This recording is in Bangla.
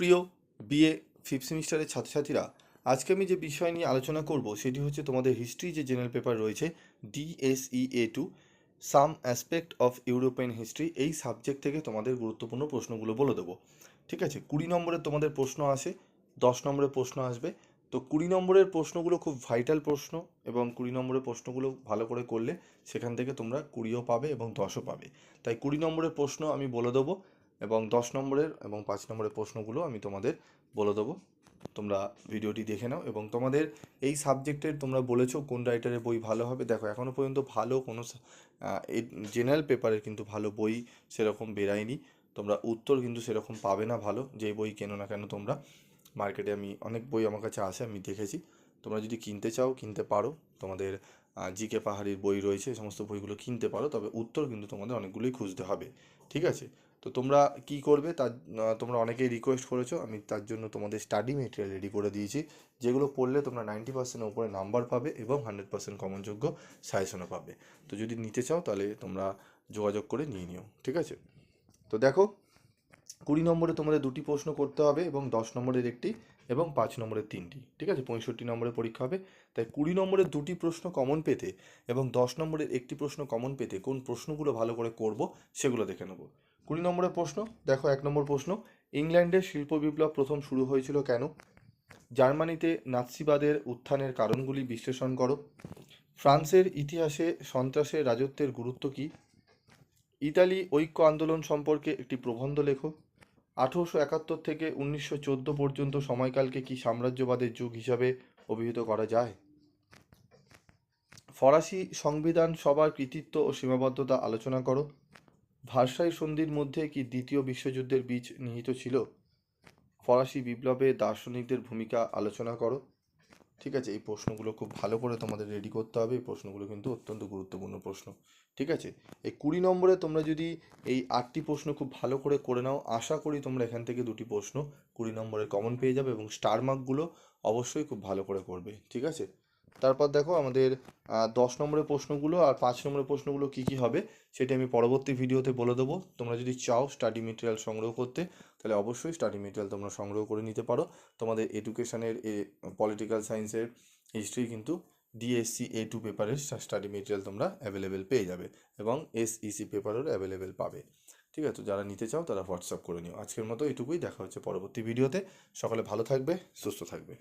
প্রিয় বিএ ফিফথ সেমিস্টারের ছাত্রছাত্রীরা, আজকে আমি যে বিষয় নিয়ে আলোচনা করব সেটি হচ্ছে তোমাদের হিস্ট্রি যে জেনারেল পেপার রয়েছে DSEA2 some aspect of European history, এই সাবজেক্ট থেকে তোমাদের গুরুত্বপূর্ণ প্রশ্নগুলো বলে দেবো। ঠিক আছে, 20 নম্বরের তোমাদের প্রশ্ন আসে, 10 নম্বরের প্রশ্ন আসবে। তো 20 নম্বরের প্রশ্নগুলো খুব ভাইটাল প্রশ্ন, এবং 20 নম্বরের প্রশ্নগুলো ভালো করে করলে সেখান থেকে তোমরা 20ও পাবে এবং 10ও পাবে। তাই 20 নম্বরের প্রশ্ন আমি বলে দেবো, এবং 10 নম্বরের এবং 5 নম্বরের প্রশ্নগুলো আমি তোমাদের বলে দেবো। তোমরা ভিডিওটি দেখে নাও, এবং তোমাদের এই সাবজেক্টের তোমরা বলেছো কোন রাইটারের বই ভালো হবে। দেখো, এখনও পর্যন্ত ভালো কোনো এই জেনারেল পেপারের কিন্তু ভালো বই সেরকম বেরায়নি। তোমরা উত্তর কিন্তু সেরকম পাবে না ভালো, যে বই কেনো না কেন তোমরা। মার্কেটে আমি অনেক বই আমার কাছে আসে, আমি দেখেছি। তোমরা যদি কিনতে চাও কিনতে পারো, তোমাদের জিকে পাহাড়ির বই রয়েছে, এই সমস্ত বইগুলো কিনতে পারো, তবে উত্তর কিন্তু তোমাদের অনেকগুলোই খুঁজতে হবে। ঠিক আছে, তো তোমরা কি করবে তার তোমরা অনেকেই রিকোয়েস্ট করেছো, আমি তার জন্য তোমাদের স্টাডি মেটেরিয়াল রেডি করে দিয়েছি, যেগুলো পড়লে তোমরা 90%-এর উপরে নাম্বার পাবে এবং 100% কমনযোগ্য সাজেশনও পাবে। তো যদি নিতে চাও তাহলে তোমরা যোগাযোগ করে নিয়ে নিও। ঠিক আছে, তো দেখো, 20 নম্বরে তোমাদের 2টি প্রশ্ন করতে হবে, এবং 10 নম্বরের একটি, এবং 5 নম্বরের 3টি। ঠিক আছে, 65 নম্বরের পরীক্ষা হবে। তাই 20 নম্বরের 2টি প্রশ্ন কমন পেতে এবং 10 নম্বরের একটি প্রশ্ন কমন পেতে কোন প্রশ্নগুলো ভালো করে করব সেগুলো দেখে নেব। 20 নম্বরের প্রশ্ন দেখো, 1 নম্বর প্রশ্ন, ইংল্যান্ডের শিল্প বিপ্লব প্রথম শুরু হয়েছিল কেন? জার্মানিতে নাৎসিবাদের উত্থানের কারণগুলি বিশ্লেষণ করো। ফ্রান্সের ইতিহাসে সন্ত্রাসের রাজত্বের গুরুত্ব কী? ইতালি ঐক্য আন্দোলন সম্পর্কে একটি প্রবন্ধ লেখো। 1871 থেকে 1914 পর্যন্ত সময়কালকে কি সাম্রাজ্যবাদের যুগ হিসাবে অভিহিত করা যায়? ফরাসি সংবিধান সভার কৃতিত্ব ও সীমাবদ্ধতা আলোচনা করো। ভার্সাই সন্ধির মধ্যে কি দ্বিতীয় বিশ্বযুদ্ধের বীজ নিহিত ছিল? ফরাসি বিপ্লবে দার্শনিকদের ভূমিকা আলোচনা করো। ঠিক আছে, এই প্রশ্নগুলো খুব ভালো করে তোমাদের রেডি করতে হবে, এই প্রশ্নগুলো কিন্তু অত্যন্ত গুরুত্বপূর্ণ প্রশ্ন। ঠিক আছে, এই 20 নম্বরে তোমরা যদি এই 8টি প্রশ্ন খুব ভালো করে নাও, আশা করি তোমরা এখান থেকে 2টি প্রশ্ন 20 নম্বরের কমন পেয়ে যাবে, এবং স্টার মার্কগুলো অবশ্যই খুব ভালো করে করবে। ঠিক আছে, তারপর দেখো আমাদের 10 নম্বরের প্রশ্নগুলো আর 5 নম্বরের প্রশ্নগুলো কি কি হবে সেটা আমি পরবর্তী ভিডিওতে বলে দেবো। তোমরা যদি চাও স্টাডি মেটেরিয়াল সংগ্রহ করতে, তাহলে অবশ্যই স্টাডি মেটেরিয়াল তোমরা সংগ্রহ করে নিতে পারো। তোমাদের এডুকেশনের পলিটিক্যাল সায়েন্সের হিস্ট্রি কিন্তু DSEA2 পেপারের স্টাডি মেটেরিয়াল তোমরা অ্যাভেলেবেল পেয়ে যাবে, এবং SEC পেপারেরও অ্যাভেলেবেল পাবে। ঠিক আছে, তো যারা নিতে চাও তারা হোয়াটসঅ্যাপ করে নিও। আজকের মতো এটুকুই, দেখা হচ্ছে পরবর্তী ভিডিওতে। সকালে ভালো থাকবে, সুস্থ থাকবে।